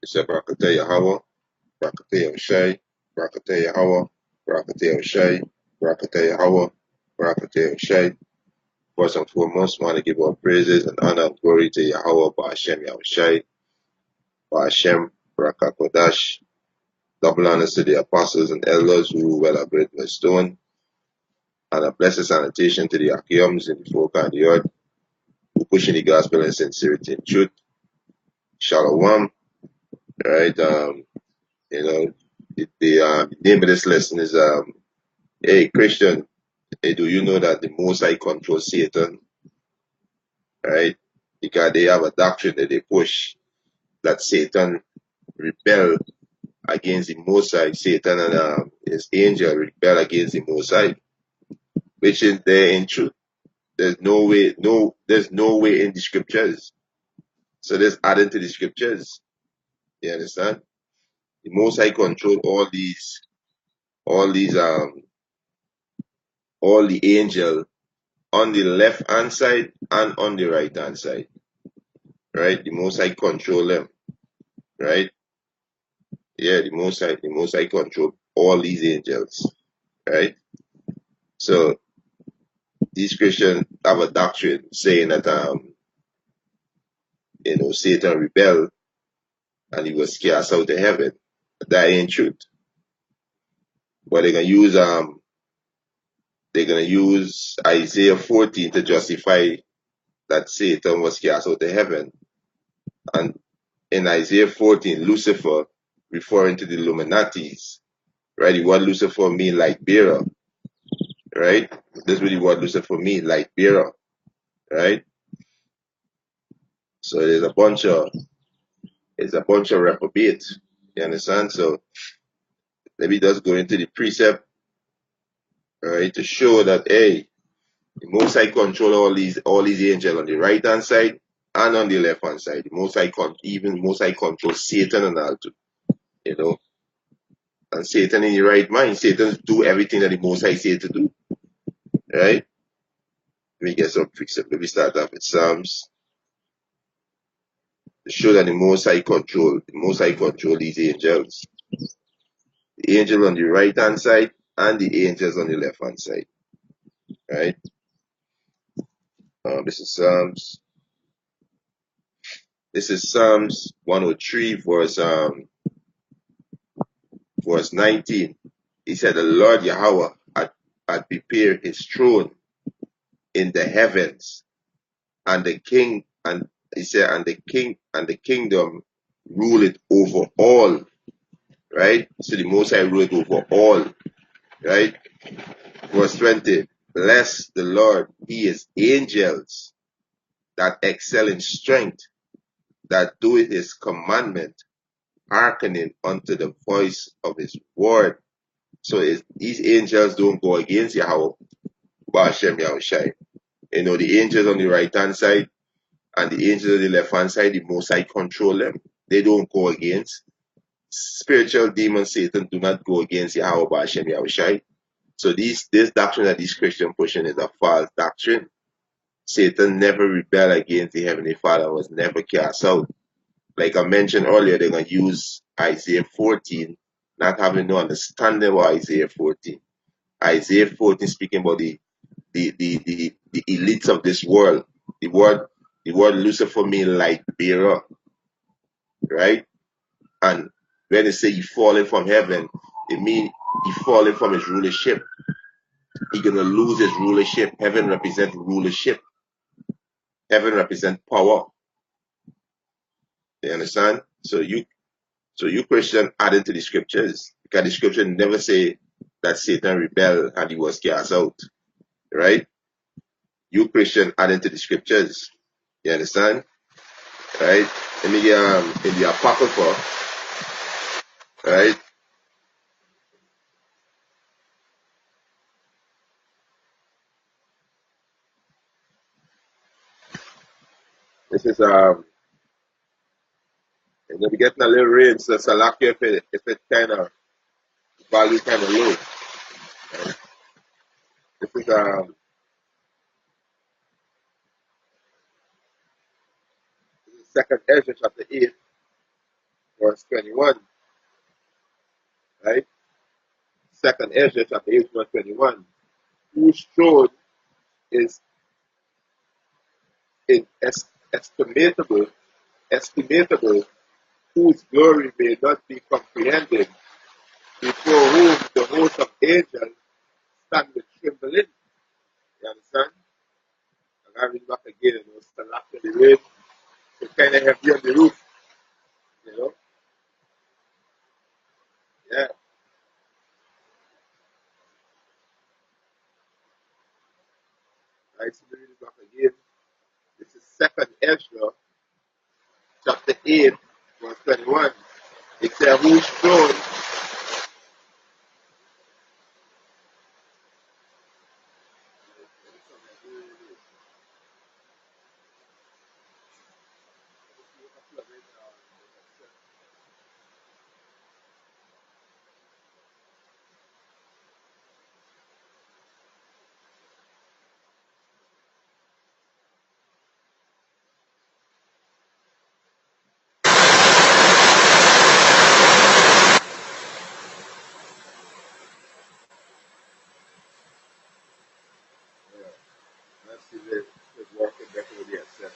It's a Barakatah Yahweh, Barakatah Shai, Barakatah Yahweh, Barakatah Shai, Barakatah Yahweh, Barakatah Shai. First and foremost, I want to give all praises and honor and glory to Yahweh, Ba'ashem Yahushai, Ba'ashem Barakakodash. Double honors to the apostles and elders who well are great stone, and a blessed sanitation to the Akiums in the folk and the earth who pushing the gospel in sincerity and truth. Shalom, right? You know, the name of this lesson is hey Christian, hey, do you know that the Most High controls Satan, right? Because they have a doctrine that they push that Satan rebel against the Most High. Satan and his angel rebel against the Most High, which is there in truth. There's no way in the scriptures. So there's adding to the scriptures. You understand? The Most High control all the angel on the left hand side and on the right hand side. Right? The Most High control them. Right? Yeah, the Most High control all these angels. Right? So these Christians have a doctrine saying that Satan rebelled and he was cast out of heaven. That ain't truth. But they're gonna use Isaiah 14 to justify that Satan was cast out of heaven. And in Isaiah 14, Lucifer, referring to the Illuminatis, right? The word Lucifer means light bearer, right? This is what the word Lucifer means, light bearer, right? So there's a bunch of reprobates. You understand? So let me just go into the precept, right, to show that hey, the Most High control all these angels on the right hand side and on the left hand side. The Most High control Satan and all too. You know, and Satan in the right mind, Satan do everything that the Most High say to do. Right? Let me get some precept. Let me start off with Psalms to show that the Most High control these angels. The angel on the right hand side and the angels on the left hand side. Right? This is Psalms 103 verse 19. He said, "The Lord Yahweh had prepared his throne in the heavens, and the king and he said, and the kingdom ruleth over all." Right? So the Most High ruleth over all. Right? Verse 20. "Bless the Lord, he is angels that excel in strength, that doeth his commandment, hearkening unto the voice of his word." So these angels don't go against Yahweh, Ba'ashem Yahushai. The angels on the right hand side and the angels on the left hand side, the Most High control them. They don't go against. Spiritual demon Satan do not go against Yahweh, Ba'ashem Yahushai. So this doctrine that these Christians pushing is a false doctrine. Satan never rebelled against the Heavenly Father, was never cast out. Like I mentioned earlier, they're going to use Isaiah 14, not having no understanding about Isaiah 14. Isaiah 14 speaking about the elites of this world. The word Lucifer means light bearer, right? And when they say he fallen from heaven, it means he fallen from his rulership. He's gonna lose his rulership. Heaven represents rulership. Heaven represents power. You understand? So you Christian add into the scriptures, because the scripture never say that Satan rebelled and he was cast out. Right? You Christian add into the scriptures. You understand? Right? In the Apocrypha, right? This is we're getting a little rain, so Salakia if it kind of value kind of low. Right? This is second Ezra chapter 8, verse 21, right? Second Ezra chapter 8, verse 21, whose throne is estimable, whose glory may not be comprehended, before whom the host of angels stand with trembling. You understand? And I read back again, stand after the rain, to kind of heavy on the roof, you know? Yeah. Right, so read it back again. This is second Ezra chapter 8, verse 21. It says, whose throne let's see if it's working better with the accent.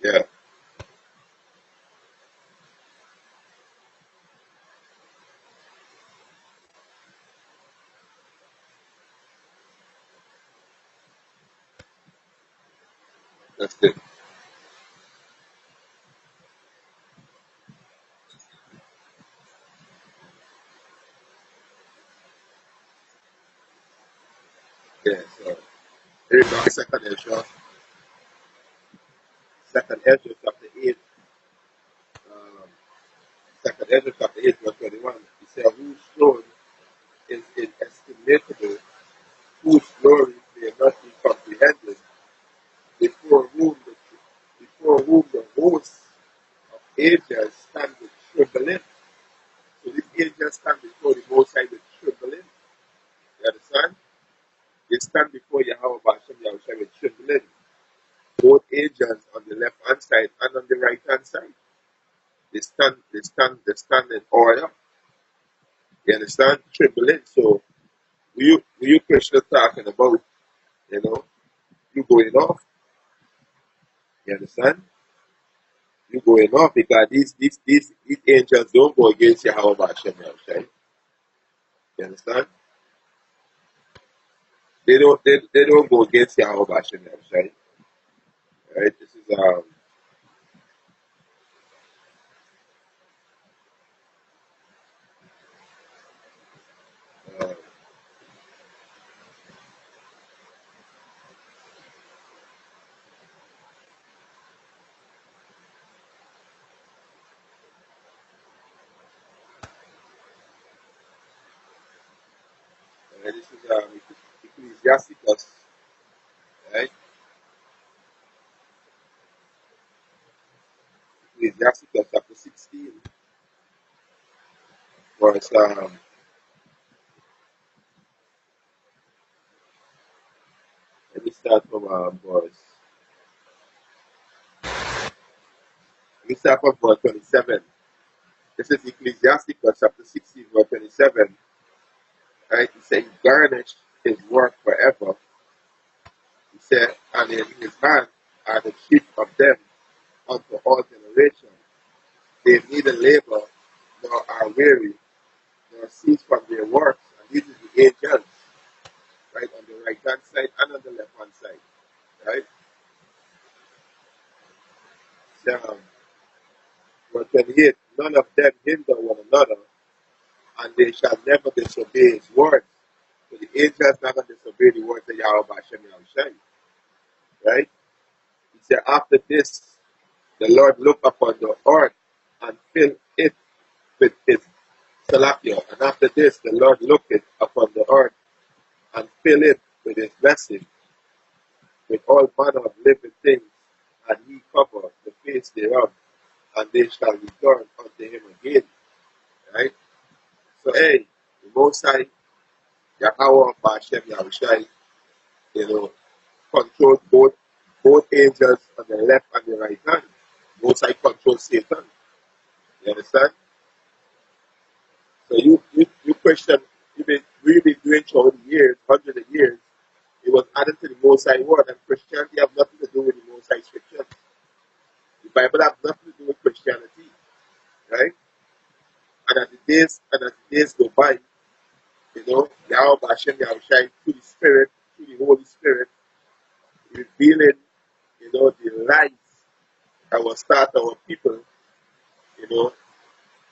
Yeah, that's it. Yeah, so here we go, second Ezra chapter 8, um, second Ezra chapter 8, verse 21. He said, whose throne is inestimable, whose glory may not be comprehended, before whom the hosts of angels stand with trembling. So these angels stand before the Most High with trembling. You understand? They stand before Yahweh Bashem Yahushua with trembling. Both angels on the left hand side and on the right hand side. They stand in order. You understand? Trembling. So you Christians talking about, you know, you going off. You understand? You going off because these angels don't go against Yahweh Bashem Yahushua. You understand? They don't go against Yahweh Bashem Yahushua. Right? This is uh, this is Ecclesiasticus, right? Ecclesiasticus chapter 16, verse let me start from verse 27. This is Ecclesiasticus chapter 16, verse 27. Right? He said, he garnished his work forever. He said, and in his hand are the chief of them unto all generations. They neither labor nor are weary, nor cease from their works. And these are the angels, right, on the right hand side and on the left hand side. Right? So, verse 28, none of them hinder one another, and they shall never disobey his words. So the angels never disobey the words of Yahweh Hashem Yahushai. Right? He said, after this, the Lord looked upon the earth and filled it with his Salakia. And after this, the Lord looked upon the earth and filled it with his blessing, with all manner of living things, and he covered the face thereof. and they shall return unto him again. Right? So, hey, the Most High, Yahweh, Bashem, Yahushai, control both angels on the left and the right hand. Most High controls Satan. You understand? So you question, we've been doing throughout the years, hundreds of years. It was added to the Most High word, and Christianity have nothing to do with the Most High scripture. The Bible have nothing to do with Christianity, right? And as the days go by, Yahweh Hashem Yahushai through the Spirit, through the Holy Spirit, revealing, the lies that will start our people,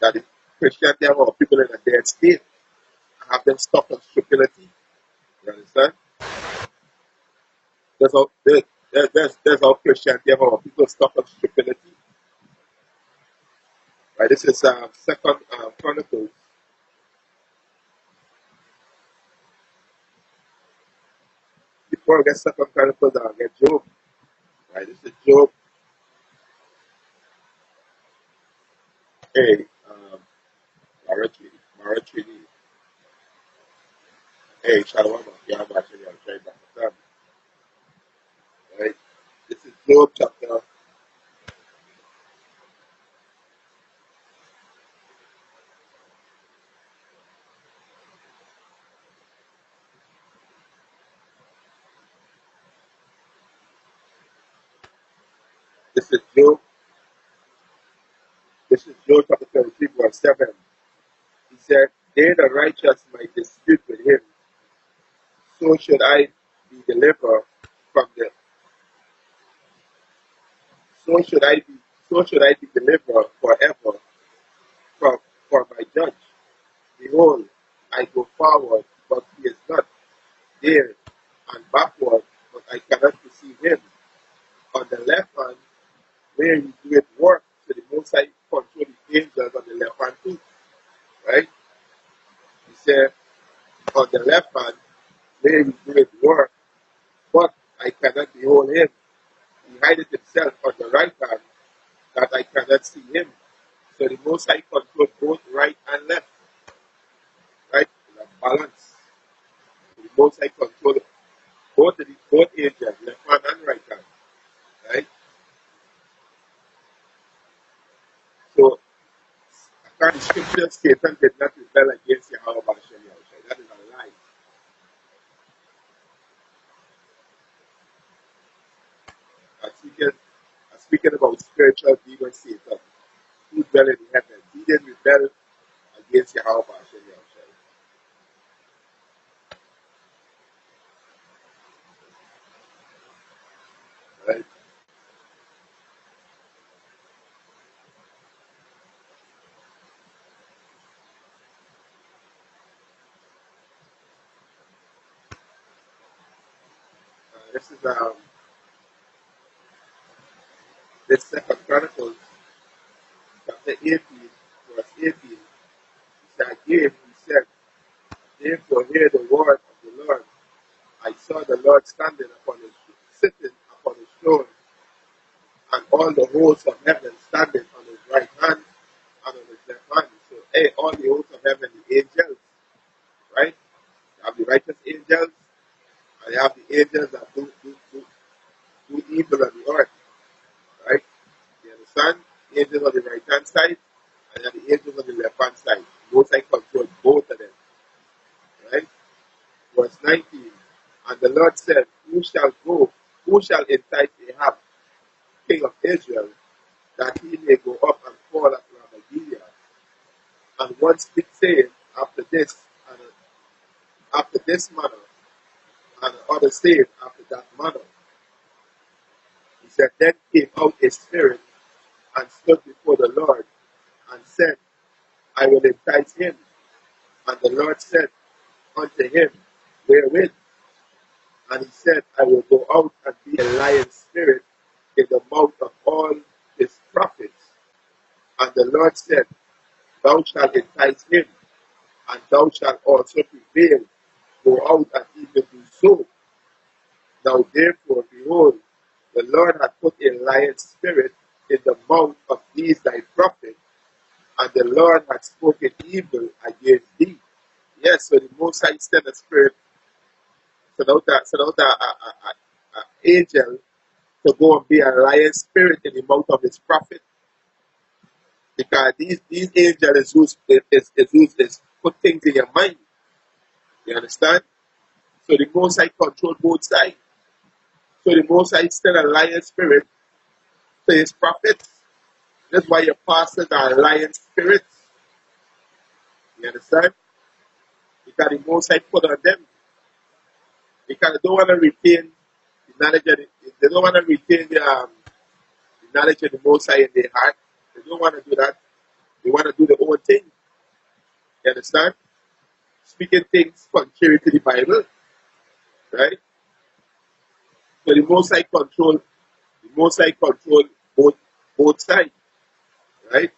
that the Christianity have our people in a dead state, have them stuck on stupidity. You understand? There's how Christianity have our people stuck on stupidity. Right? This is Second Chronicles. Before I get Second Chronicles, I'll get Job. Right? This is Job. Hey, Maratrini. Hey, Shalom. Yeah, I'm actually trying back. Right? This is Job chapter. This is Job. This is Job chapter 33, verse 7. He said, "They the righteous might dispute with him, so should I be delivered from the so should I be delivered forever from my judge. Behold, I go forward, but he is not there, and backward, but I cannot perceive him. On the left hand, where he doeth work, so the Most High control the angels on the left hand too." Right? He said, on the left hand, where he doeth work, but I cannot behold him. He hideth himself on the right hand, that I cannot see him. So the Most High control both right and left. Right? In a balance. So the Most High control both angels, left hand and right hand. Right? So, according to scripture, Satan did not rebel against Yahweh Bashem Yahushai. That is a lie. I'm speaking about spiritual demon Satan, who dwell in the heavens. He didn't rebel against Yahweh Bashem Yahushai. Right? This is this Second Chronicles chapter 18, verse 18. He said, again, he said, "Therefore hear the word of the Lord. I saw the Lord sitting upon his throne, and all the hosts of heaven standing on his right hand and on his left hand." So, hey, all the hosts of heaven, the angels, right? You have the righteous angels, and you have the angels that do evil on the earth, right? You understand? The angels on the right hand side, and you have the angels on the left hand side. Most I control both of them, right? Verse 19. And the Lord said, "Who shall go? Who shall entice Ahab, king of Israel, that he may go up and fall at Ramoth? And one speak saying, and after this manner, and the other saying, after that manner." He said, "Then came out a spirit and stood before the Lord and said, I will entice him. And the Lord said unto him, Wherewith? And he said, I will go out and be a lion spirit in the mouth of all his prophets. And the Lord said, Thou shalt entice him, and thou shalt also prevail. Go out and even do so. Now therefore, behold, the Lord hath put a lion spirit in the mouth of he is thy prophet, and the Lord hath spoken evil against thee. Yes, so the Most High sent a spirit, sent out a angel to go and be a lion spirit in the mouth of his prophet. Because these angels is put things in your mind. You understand? So the Most High control both sides. So the Most High sent a lion spirit to his prophets. That's why your pastors are lion spirits. You understand? Because the Most High put on them. Because they don't want to retain the knowledge of they don't want to retain the knowledge of the Most High in their heart. They don't want to do that. They want to do their own thing. You understand? Speaking things contrary to the Bible. Right? So the Most High control both sides. Right?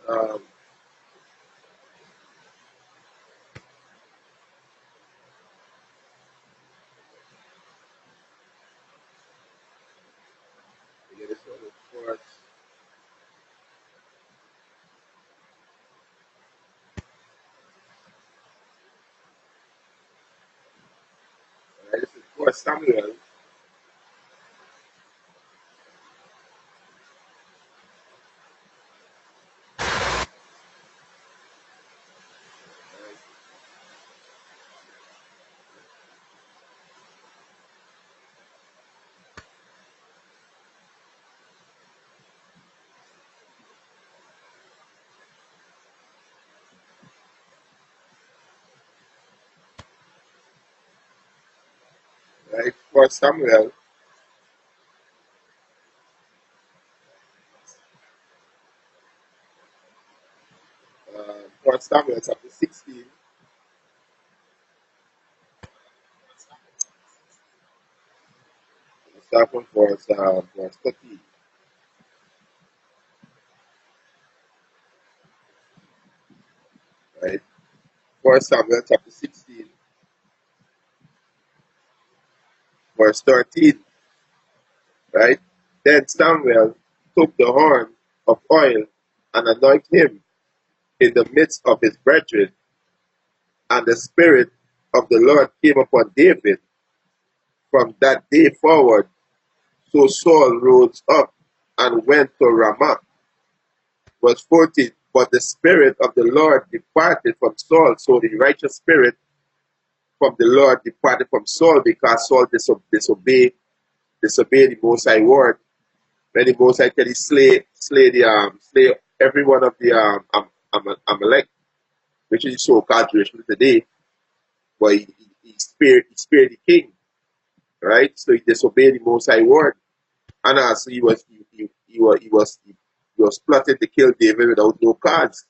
Um, yeah, this one is First, right? This is First Samuel. Right? First Samuel. First Samuel chapter 16. Start from verse 13. Right? First Samuel chapter 16, verse 13. Right? Then Samuel took the horn of oil and anointed him in the midst of his brethren, and the Spirit of the Lord came upon David from that day forward. So Saul rose up and went to Ramah. Verse 14. But the Spirit of the Lord departed from Saul. So the righteous spirit from the Lord departed from Saul because Saul disobeyed the Most High word. When the Most High said he slay every one of the Amalek, which is so-called Jewish today, but he spared the king, right? So he disobeyed the Most High word, and also he was plotting to kill David without no cause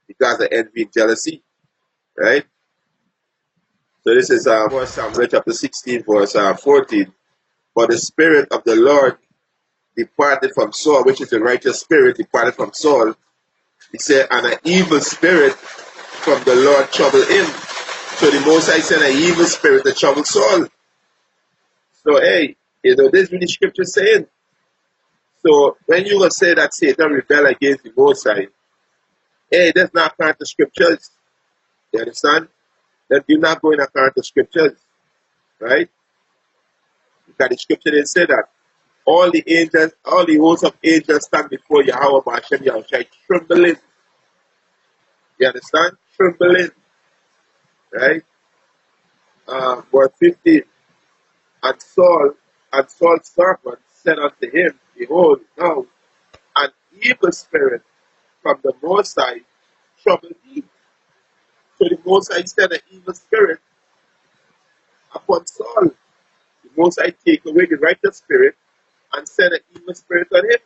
because of envy and jealousy, right? So this is 1 Samuel chapter 16, verse 14. But the Spirit of the Lord departed from Saul, which is the righteous spirit, departed from Saul. He said, and an evil spirit from the Lord troubled him. So the Most High sent an evil spirit to trouble Saul. So, hey, this is what the scripture saying. So, when you will say that Satan rebelled against the Most High, hey, that's not according to scriptures. You understand? That you're not going according to scriptures, right? Because the scripture didn't say that. All the angels, all the hosts of angels stand before Yahweh Hashem Yahushai trembling. You understand? Trembling. Right? Verse 15. And Saul's servant said unto him, Behold, now an evil spirit from the Most High troubled thee. So the Most High sent an evil spirit upon Saul. The Most High take away the righteous spirit and send an evil spirit on him.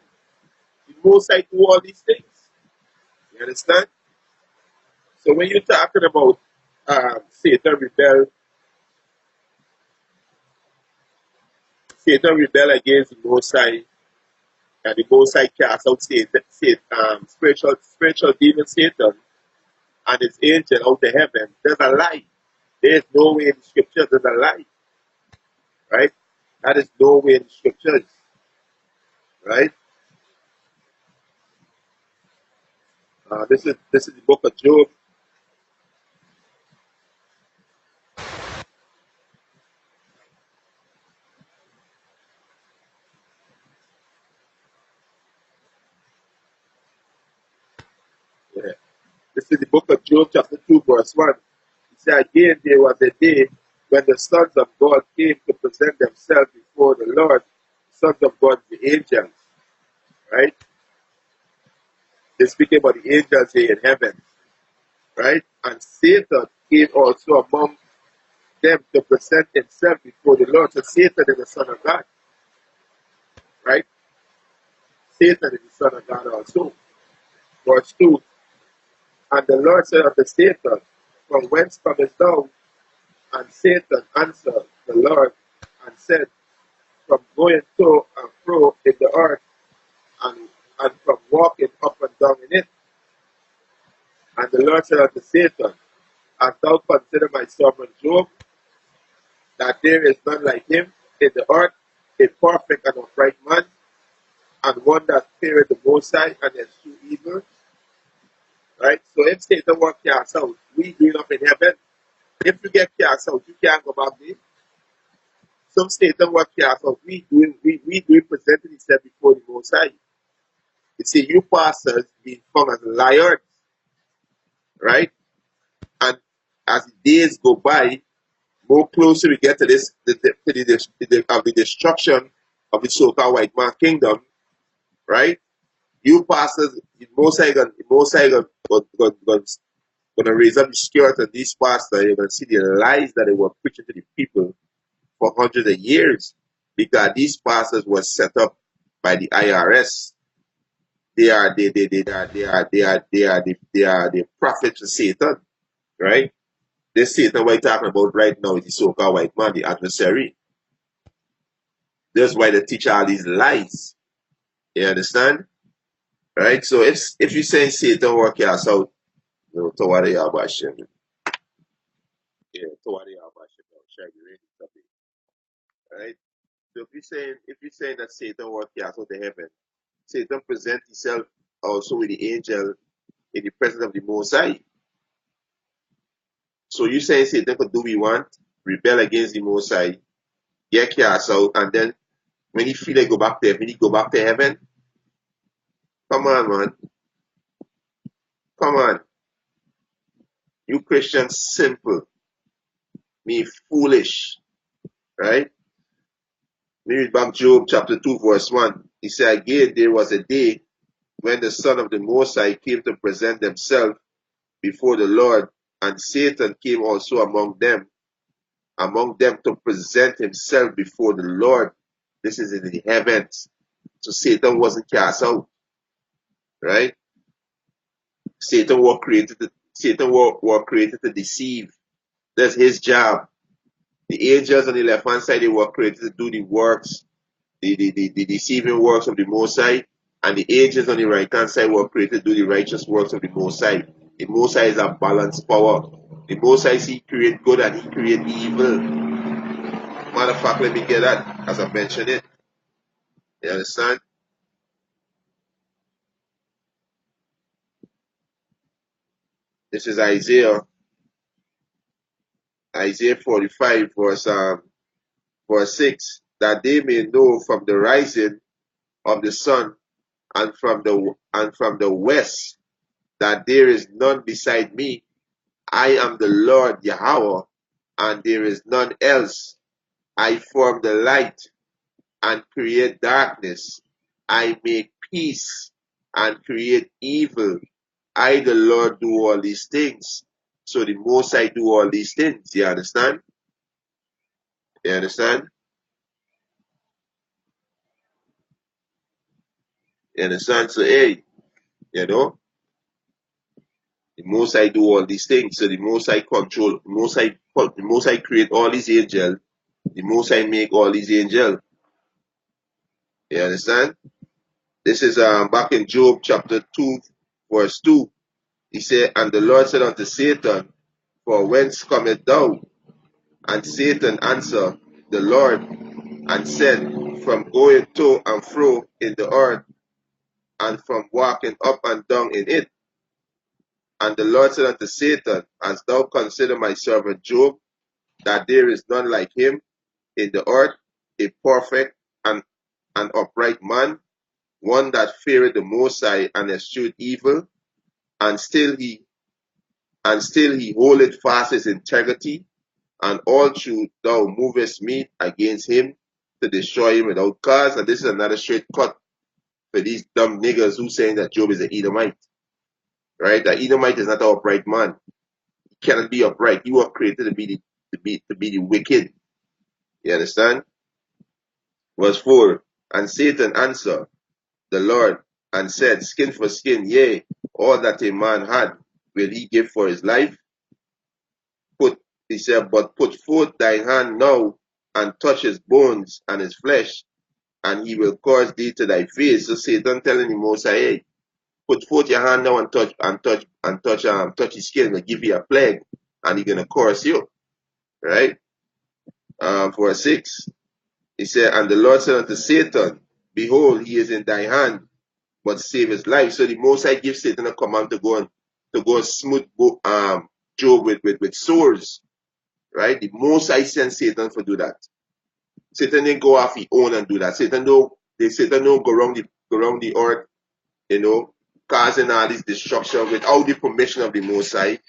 The Most High do all these things. You understand? So when you're talking about Satan rebel against the Most High, and the Most High cast out spiritual demon Satan and his angel out of heaven. There's a lie. There's no way in the scriptures. There's a lie, right? That is no way in the scriptures. right? This is the book of Job. Yeah. This is the book of Job, chapter 2, verse 1. It said, again, there was a day when the sons of God came to present themselves before the Lord, sons of God, the angels, right? They're speaking about the angels here in heaven, right? And Satan came also among them to present himself before the Lord. So Satan is the son of God, right? Satan is the son of God also. Verse 2, and the Lord said unto Satan, from whence comest thou? And Satan answered the Lord and said, from going to and fro in the earth, and, and from walking up and down in it. And the Lord said unto Satan, hast thou considered my servant Job, that there is none like him in the earth, a perfect and upright man, and one that feareth the Most High and eschew evil? Right? So if Satan was cast out, we doing up in heaven. If you get cast out, you can't go back there. Some Satan was cast out, we presenting himself before the Most High. You see, you pastors being found as liars, right? And as the days go by, more closer we get to this, the destruction of the so-called white man kingdom, right? You pastors, the Most High gonna raise up the skirt of these pastors. You're gonna see the lies that they were preaching to the people for hundreds of years, because these pastors were set up by the IRS. They are the prophets of Satan, right? This Satan we're talking about right now is the so-called white man, the adversary. That's why they teach all these lies. You understand? Right? So if you say Satan work us out, you know, toward the Yabashim. Yeah, toward the Yabashim, shall be ready to be. Right? So if you saying that Satan work us out to heaven, Satan present himself also with the angel in the presence of the Most High. So you saying Satan could do what he want, rebel against the Most High, get cast out, and then when he feel like go back there, when he go back to heaven, come on, man. Come on. You Christians simple. Me foolish. Right? We read back Job chapter 2, verse 1. He said, again, there was a day when the Son of the Most High came to present themselves before the Lord, and Satan came also among them to present himself before the Lord. This is in the heavens. So Satan wasn't cast out. Right? Satan was created to deceive. That's his job. The angels on the left hand side, they were created to do the works, the deceiving works of the Most High, and the angels on the right hand side were created to do the righteous works of the Most High. The Most High is a balanced power. The Most High, he create good and he create evil. Matter of fact, let me get that as I mentioned it. You understand? This is Isaiah 45, verse 6, that they may know from the rising of the sun and from the west that there is none beside me. I am the Lord Yahweh, and there is none else. I form the light and create darkness. I make peace and create evil. I, the Lord, do all these things. So the Most I do all these things. You understand? You understand? You understand? So, hey, you know, the Most I do all these things. So the Most I control, the Most I create all these angels. The Most I make all these angels. You understand? This is back in Job chapter 2, verse 2. He said, and the Lord said unto Satan, for whence cometh thou? And Satan answered the Lord and said, from going to and fro in the earth, and from walking up and down in it. And the Lord said unto Satan, Hast thou considered my servant Job, that there is none like him in the earth, a perfect and an upright man, one that feareth the Most High and escheweth evil, and still he holdeth fast his integrity, and all through thou movest me against him to destroy him without cause. And this is another straight cut for these dumb niggas who saying that Job is an Edomite. Right? That Edomite is not an upright man. He cannot be upright. You were created to be the wicked. You understand? Verse 4. And Satan answered the Lord and said, Skin for skin, yea, all that a man had will he give for his life. He said, But put forth thy hand now and touch his bones and his flesh, and he will cause thee to thy face. So Satan telling the Most High, hey, put forth your hand now and touch his skin and give you a plague, and he's gonna curse you. Right? Verse 6. He said, And the Lord said unto Satan, Behold, he is in thy hand, but save his life. So the Most High gives Satan a command to go and smooth Job with swords. Right? The Most High sent Satan for do that. Satan didn't go off his own and do that. Satan don't go around the earth, causing all this destruction without the permission of the Most High.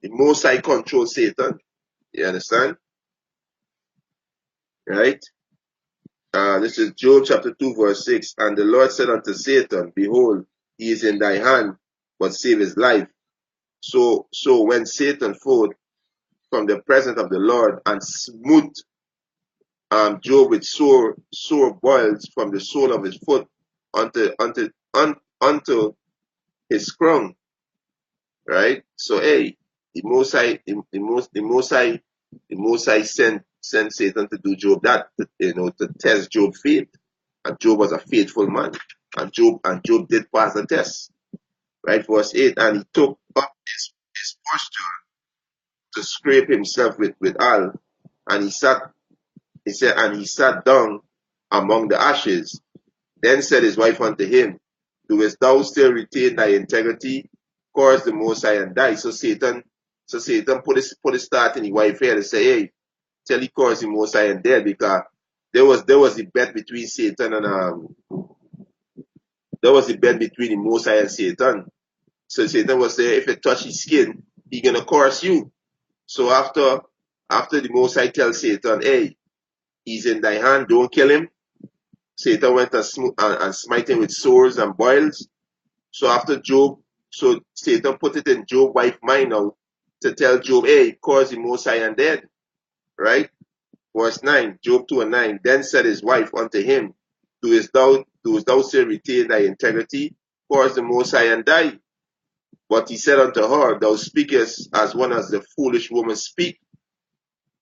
The Most High controls Satan. You understand? Right? This is Job chapter 2, verse 6. And the Lord said unto Satan, Behold, he is in thy hand, but save his life. So when Satan forth from the presence of the Lord and smote Job with sore boils from the sole of his foot unto his crown. Right? So hey, the Most High sent Satan to do Job that, to test Job's faith. And Job was a faithful man. And Job did pass the test. Right? Verse 8, and he took up his posture to scrape himself with oil, and he sat down among the ashes. Then said his wife unto him, Doest thou still retain thy integrity? Curse the Most High and die. So Satan put his start in the wife head and say, hey, tell he curse the Most High and dead, because there was the bet between Satan and there was the bet between the Most High and Satan. So Satan was saying, if you touch his skin, he gonna curse you. So after the Most High tells Satan, hey, he's in thy hand, don't kill him. Satan went and smite him with sores and boils. So Satan put it in Job's wife's mind now to tell Job, hey, curse the Most High and dead. Right? Verse 9, Job 2 and 9. Then said his wife unto him, Doest thou still retain thy integrity? Curse the Most High and die. But he said unto her, Thou speakest as one as the foolish woman speak.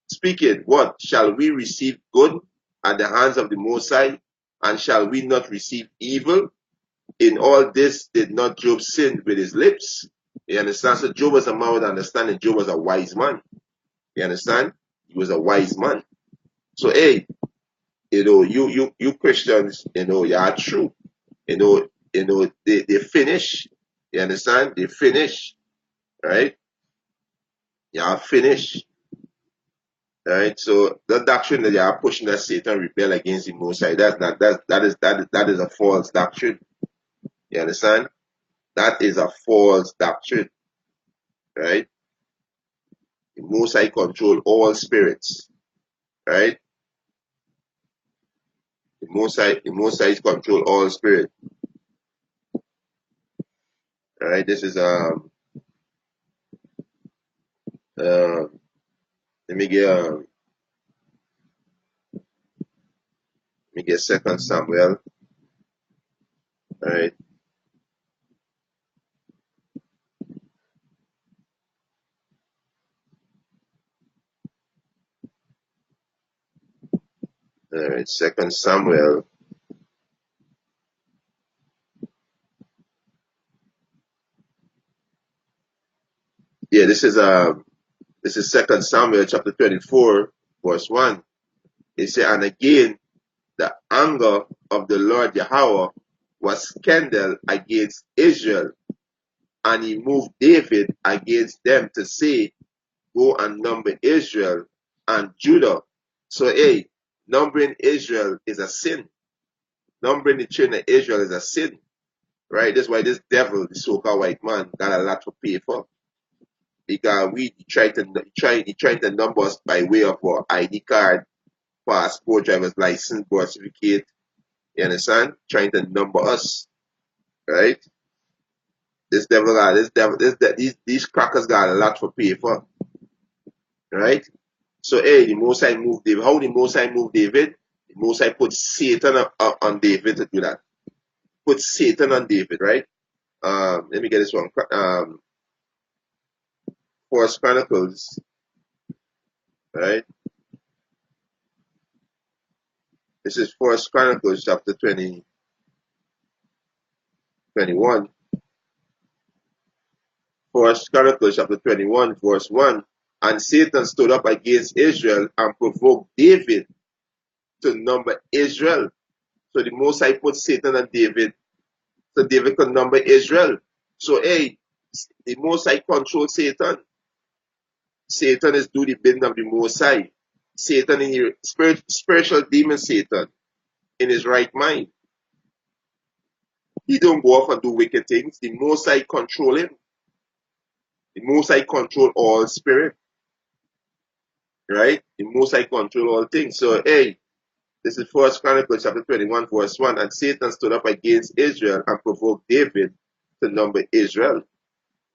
Speak it, what? Shall we receive good at the hands of the Most High? And shall we not receive evil? In all this did not Job sin with his lips? You understand? So Job was a man with understanding. Job was a wise man. You understand? He was a wise man. So hey, you Christians, you are true. They finish. You understand? They finish. Right? You are finished. Right? So the doctrine that you are pushing, that Satan rebel against the Most High, that is a false doctrine. You understand? That is a false doctrine. Right? The Most High control all spirits. Right? The Most High control all spirit. Right? This is let me get Second Samuel. Alright. Alright, Second Samuel. Yeah, this is Second Samuel chapter 34, verse 1. It said, And again the anger of the Lord Yahweh was kindled against Israel, and he moved David against them to say, go and number Israel and Judah. So, hey, numbering Israel is a sin. Numbering the children of Israel is a sin. Right? That's why this devil, the so-called white man, got a lot to pay for. Because he tried to number us by way of our ID card, passport, driver's license, birth certificate. You understand? Trying to number us. Right? These crackers got a lot to pay for. Right? So, hey, the Most High moved David. How the Most High moved David? The Most High put Satan on David to do that. Put Satan on David, right? Let me get this one. First Chronicles, right? This is First Chronicles chapter 21. First Chronicles chapter 21, verse 1. And Satan stood up against Israel and provoked David to number Israel. So the Most High put Satan on David so David could number Israel. So, hey, the Most High control Satan. Satan is do the bidding of the Most High. Satan in your spiritual demon Satan in his right mind. He don't go off and do wicked things. The Most High control him. The Most High control all spirit. Right? The Most High control all things. So, hey, this is First Chronicles chapter 21, verse 1. And Satan stood up against Israel and provoked David to number Israel.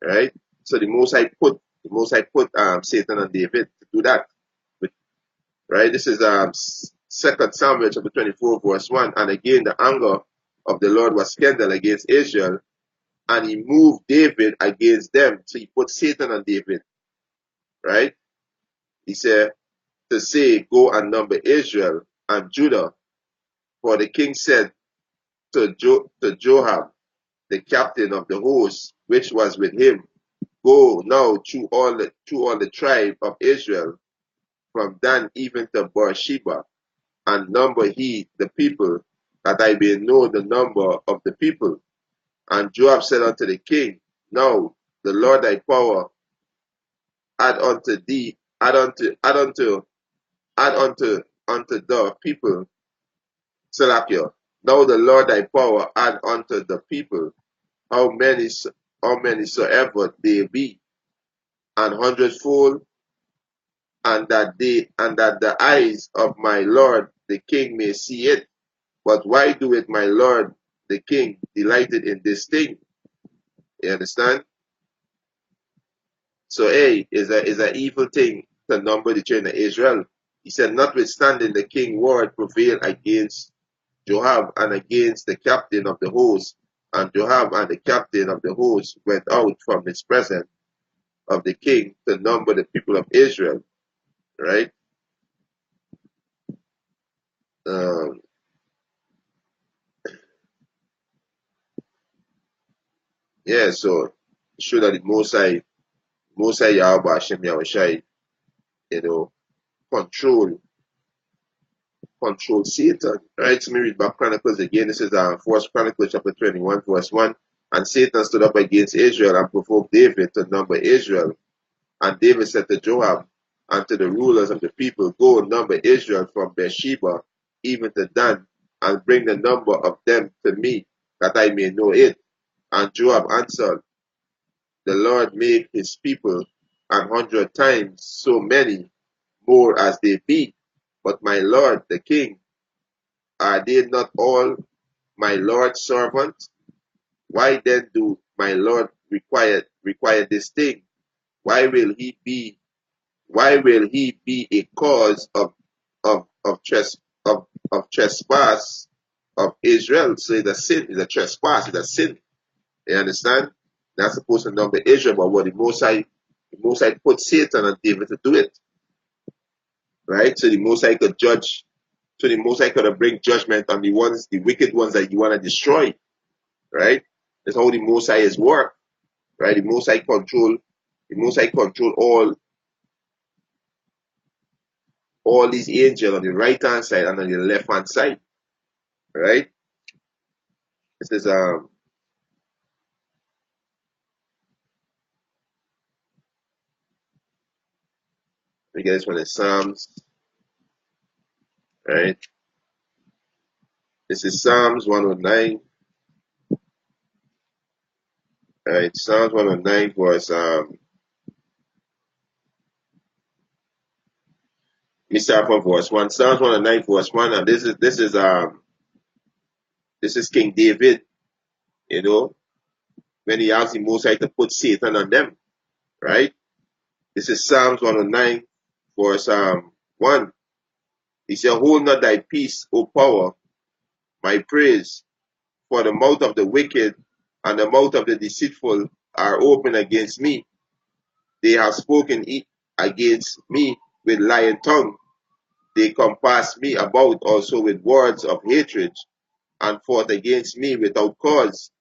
Right? So the Most High put Satan on David to do that. Right? This is 2 Samuel chapter 24, verse 1. And again, the anger of the Lord was kindled against Israel, and he moved David against them. So he put Satan on David. Right? He said, to say, go and number Israel and Judah. For the king said to Joab, the captain of the host, which was with him, go now through all the tribe of Israel, from Dan even to Beersheba, and number he the people, that I may know the number of the people. And Joab said unto the king, now the Lord thy power add unto the people, Salakia. Now the Lord thy power add unto the people how many soever they be, an hundredfold, and that the eyes of my Lord the king may see it. But why do it my Lord the king delighted in this thing? You understand? So A is an evil thing to number the children of Israel. He said, notwithstanding the king word prevailed against Joab and against the captain of the host, and Joab and the captain of the host went out from his presence of the king to number the people of Israel. Right? Um, yeah, so show that the Most High Yahweh Hashem Yahushai, control Satan. Right? So let me read back Chronicles again. This is First Chronicles chapter 21, verse 1. And Satan stood up against Israel and provoked David to number Israel. And David said to Joab and to the rulers of the people, go number Israel from Beersheba even to Dan, and bring the number of them to me, that I may know it. And Joab answered, the Lord make his people 100 times so many more as they be. But my Lord the king, are they not all my Lord's servants? Why then do my Lord require this thing? Why will he be a cause of trespass of Israel? So it's a sin, it's a trespass, it's a sin. You understand? Not supposed to number Israel, but what the Most High put Satan on David to do it. Right? So the Most High could judge. So the Most High could bring judgment on the wicked ones that you want to destroy. Right? That's how the Most High is work. Right? The Most High control all these angels on the right hand side and on the left hand side. Right? This is we get this one in Psalms, right? This is Psalms 109. Right? Psalms 109 verse let me start from verse 1. Psalms 109 verse 1, and this is King David, you know, when he asked the Most High to put Satan on them, right? This is Psalms 109 verse 1. He said, hold not thy peace, O power, my praise, for the mouth of the wicked and the mouth of the deceitful are open against me. They have spoken against me with lying tongue. They compass me about also with words of hatred, and fought against me without cause.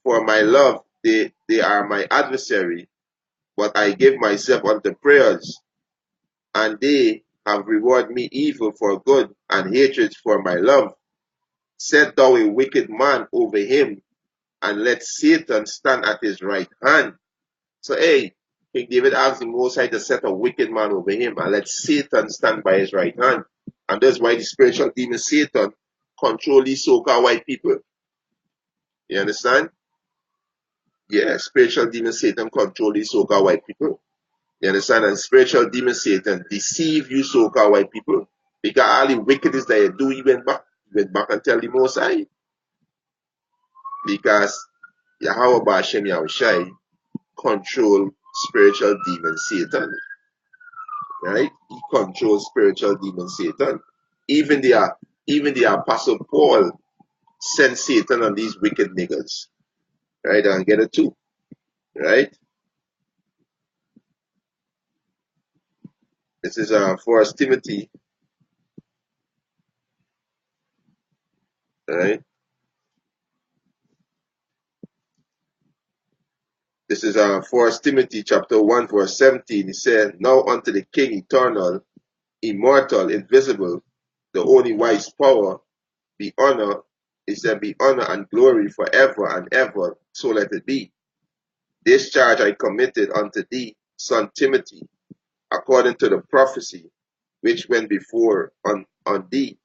For my love, they are my adversary, but I give myself unto prayers, and they have rewarded me evil for good, and hatred for my love. Set thou a wicked man over him, and let Satan stand at his right hand. So, hey, King David asked the Most High to set a wicked man over him, and let Satan stand by his right hand. And that's why the spiritual demon Satan control these so-called white people. You understand? Yeah, spiritual demon Satan control these so-called white people. You understand? And spiritual demon Satan deceive you so-called white people. Because all the wickedness that you do, he went back and tell the Most High. Because Yahweh Bashem Yahushai control spiritual demon Satan. Right? He controls spiritual demon Satan. Even the Apostle Paul sent Satan on these wicked niggas. Right? And get it too. Right? This is 1 Timothy. Right? This is 1 Timothy chapter 1 verse 17. He said, now unto the King eternal, immortal, invisible, the only wise power, be honor, he said, be honor and glory forever and ever, so let it be. This charge I committed unto thee, son Timothy, according to the prophecy which went before on thee,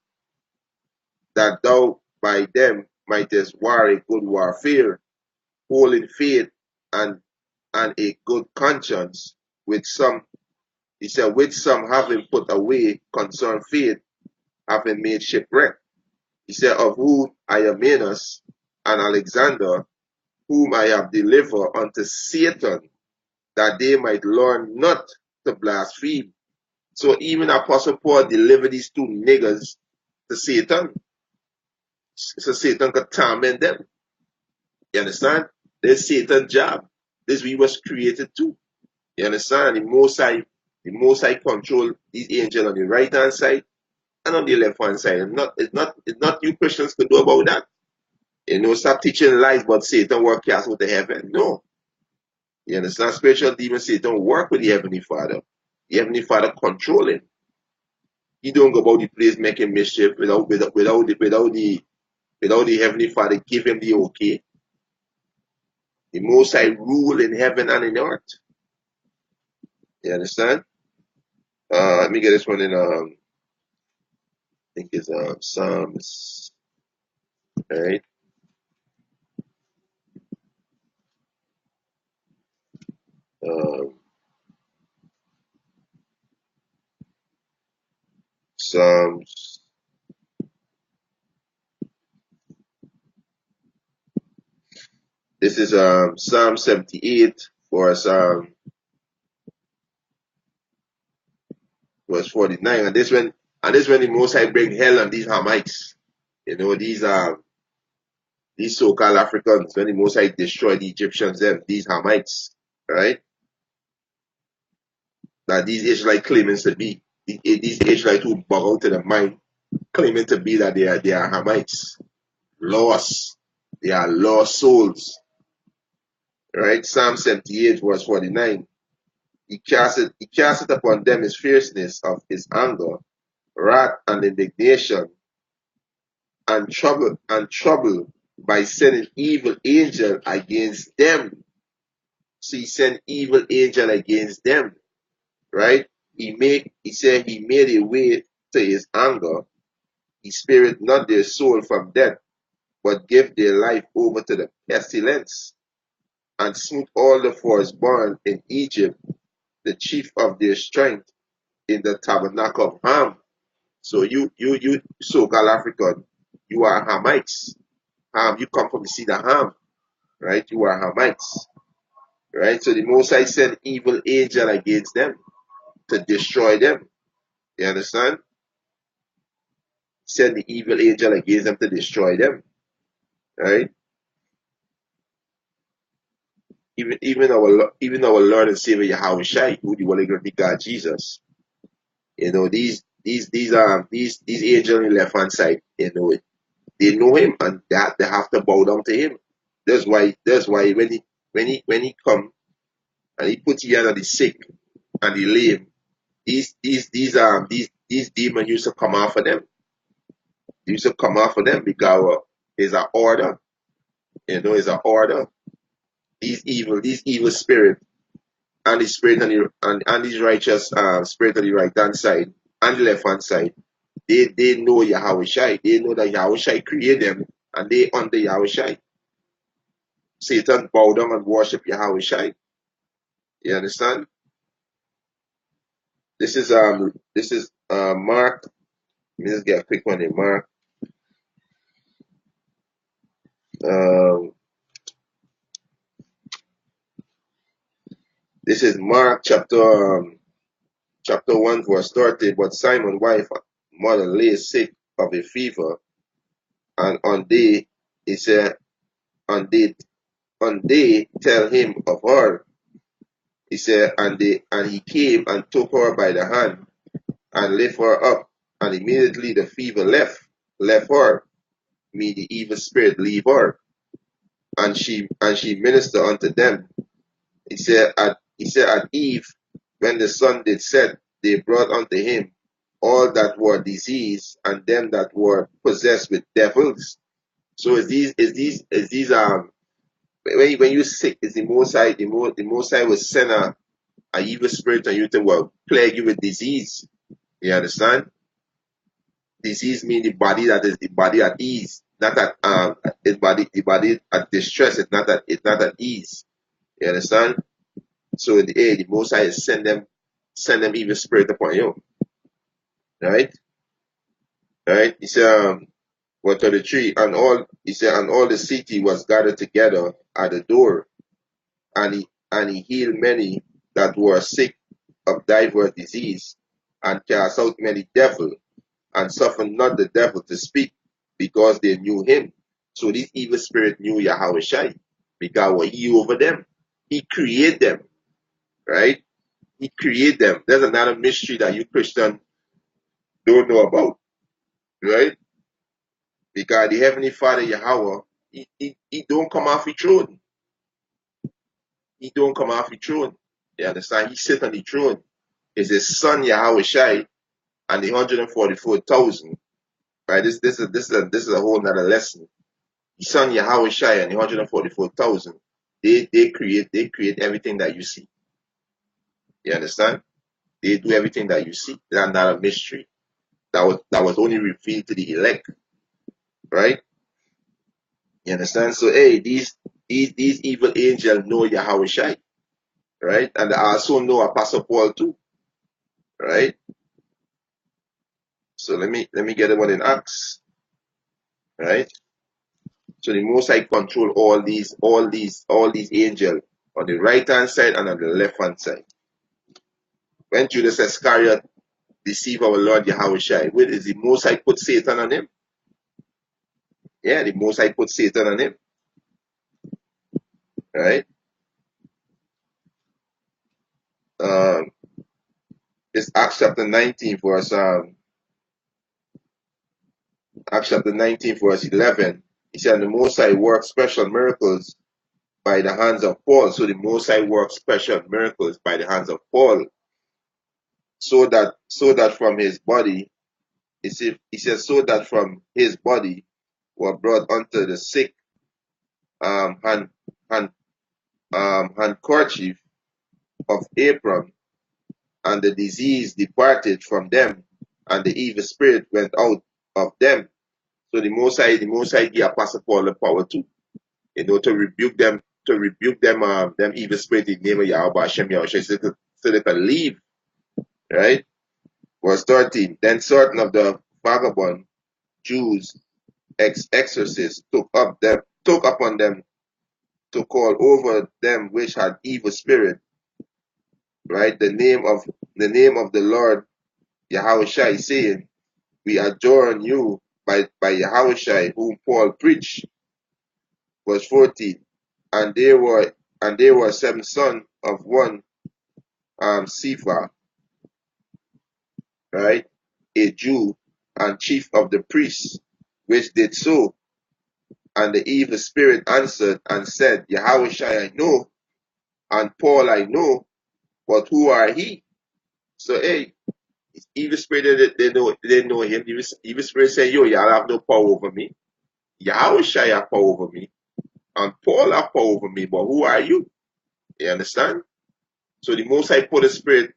that thou by them mightest war a good warfare, holding faith and a good conscience, with some, he said, with some having put away concern faith, having made shipwreck. He said, of whom Iamenus and Alexander, whom I have delivered unto Satan, that they might learn not to blaspheme. So even Apostle Paul delivered these two niggers to Satan, so Satan could torment them. You understand? That's Satan's job. This we was created to. You understand? The Most High control these angels on the right hand side and on the left hand side. It's not you Christians could do about that. Stop teaching lies about Satan work cast out to heaven. No. You understand? Spiritual demons, Satan work with the Heavenly Father. The Heavenly Father control him. He don't go about the place making mischief without the Heavenly Father give him the okay. The Most High rule in heaven and in earth. You understand? Let me get this one in I think it's Psalms, right? Um, Psalms. This is Psalm 78 verse 49, and this when the Most High bring hell on these Hamites. These so-called Africans, when the Most High destroy the Egyptians, these Hamites, right? That these Israelites claiming to be these Israelites who bug out to the mind, claiming to be that they are Hamites, lost. They are lost souls, right? Psalm 78 verse 49. He casteth upon them his fierceness of his anger, wrath and indignation, and trouble by sending evil angel against them. So he sent evil angel against them, right? He said he made a way to his anger. He spared not their soul from death, but gave their life over to the pestilence, and smote all the firstborn in Egypt, the chief of their strength in the tabernacle of Ham. So you so-called African, you are Hamites. Ham, you come from the seed of Ham, right? You are Hamites, right? So the Most High sent evil angel against them to destroy them. You understand? Send the evil angel against them to destroy them, right? Even our Lord and Savior Yahweh Shai, who the one of God Jesus. You know, these angels on the left hand side, they know him, and they have to bow down to him. That's why when he come and he put you on the sick and the lame, these demons used to come after them. They used to come after them because it's an order. It's an order. These evil spirit, and the spirit and these righteous spirit on the right hand side and the left hand side, they know Yahweh Shai. They know that Yahweh Shai created them, and they under Yahweh Shai. Satan bow down and worship Yahweh Shai. You understand? This is Mark. Let me just get a quick one in Mark. Um, this is Mark chapter 1 verse 30. But Simon's wife mother lay sick of a fever, and he said on they tell him of her. He said, and he came and took her by the hand and lift her up, and immediately the fever left her. Me, the evil spirit leave her, and she ministered unto them. He said at eve, when the sun did set, they brought unto him all that were diseased, and them that were possessed with devils. So is these when you sick, is the Most High, the Most High will send a evil spirit on you to plague you with disease. You understand? Disease means the body at ease, not at the body at distress. It's not at ease. You understand? So the Most High is send them evil spirit upon you. Right? Right? He said, verse 33, and all the city was gathered together at the door, and he healed many that were sick of divers disease, and cast out many devils, and suffered not the devil to speak, because they knew him. So this evil spirit knew Yahweh Shai, because he over them. He created them, right? He created them. There's another mystery that you Christian don't know about, right? Because the Heavenly Father Yahweh, he don't come off the throne. He don't come off the throne. You understand? He sits on the throne. It's his son Yahweh Shai and the 144,000. Right? This is a whole nother lesson. His son Yahweh Shai and the 144,000. They create everything that you see. You understand? They do everything that you see. That's not a mystery. That was only revealed to the elect. Right? You understand? So these evil angels know Yahweh Shai. Right? And they also know Apostle Paul too. Right? So let me get the one in Acts. Right? So the Most High control all these angels on the right hand side and on the left hand side. When Judas Iscariot deceived our Lord Yahweh Shai, where is the Most High put Satan on him? Yeah, the Most High put Satan on him. Right? Um, it's Acts chapter 19 verse 11. He said, the Most High worked special miracles by the hands of Paul. So the Most High worked special miracles by the hands of Paul, so that from his body, he says, so that from his body were brought unto the sick hand, hand, handkerchief of Abram, and the disease departed from them, and the evil spirit went out of them. So the Most High gave Apostle Paul the power to rebuke them evil spirit in the name of Yahweh Hashem Yahushua, so they can leave, right? Verse 13. Then certain of the vagabond Jews exorcists took upon them to call over them which had evil spirit, right? The name of the Lord Yahushua, saying, we adjourn you by Yahushua, whom Paul preached. Verse 14. And there were 7 sons of one Cepha, right? A Jew and chief of the priests, which did so. And the evil spirit answered and said, Yahushua I know, and Paul I know, but who are he? So, hey, evil spirit, they know him. Evil spirit say, yo, y'all have no power over me. Yahushua have power over me, and Paul have power over me, but who are you? You understand? So the Most High put the spirit,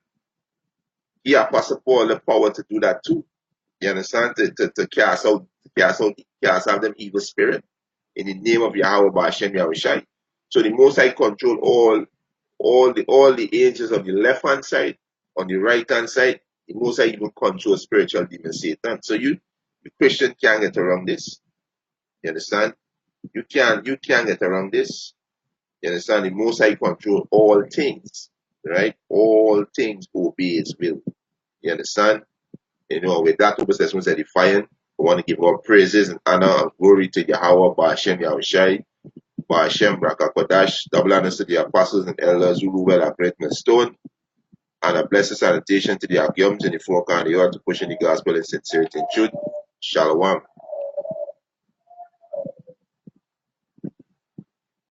he Apostle Paul the power to do that too. You understand? To cast out them evil spirit in the name of Yahweh Ba'Shem Yahushai. So the Most High control all the angels of the left hand side, on the right hand side. The Most High even control spiritual demon Satan. So the Christian can't get around this. You understand? You can't get around this. You understand? The Most High control all things, right? All things obey His will. You understand? With that, Open Sessions Edifying, I want to give all praises and honor and glory to Yahweh, Ba'Shem Yahushai, Ba'Shem Rakakodash, double honors to the apostles and elders who rule well at Great Stone, and a blessed salutation to the Agyums in the four corners of the earth to push in the gospel in sincerity and truth. Shalom.